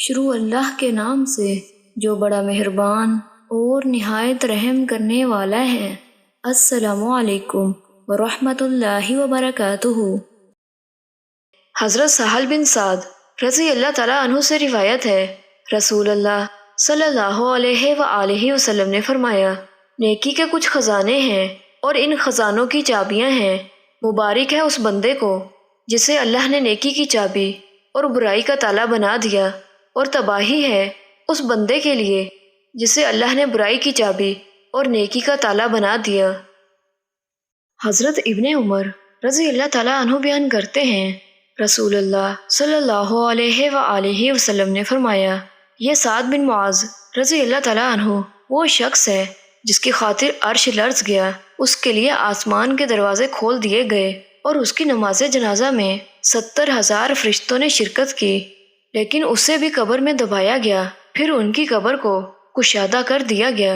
شروع اللہ کے نام سے جو بڑا مہربان اور نہایت رحم کرنے والا ہے۔ السلام علیکم ورحمۃ اللہ وبرکاتہ۔ حضرت سہل بن سعد رضی اللہ تعالیٰ عنہ سے روایت ہے، رسول اللہ صلی اللہ علیہ وآلہ وسلم نے فرمایا، نیکی کے کچھ خزانے ہیں اور ان خزانوں کی چابیاں ہیں۔ مبارک ہے اس بندے کو جسے اللہ نے نیکی کی چابی اور برائی کا تالا بنا دیا، اور تباہی ہے اس بندے کے لیے جسے اللہ نے برائی کی چابی اور نیکی کا تالا بنا دیا۔ حضرت ابن عمر رضی اللہ تعالیٰ عنہ بیان کرتے ہیں، رسول اللہ صلی اللہ علیہ وآلہ وسلم نے فرمایا، یہ سعد بن معاذ رضی اللہ تعالیٰ عنہ وہ شخص ہے جس کی خاطر عرش لرز گیا، اس کے لیے آسمان کے دروازے کھول دیے گئے اور اس کی نماز جنازہ میں 70,000 فرشتوں نے شرکت کی، لیکن اسے بھی قبر میں دبایا گیا، پھر ان کی قبر کو کشادہ کر دیا گیا۔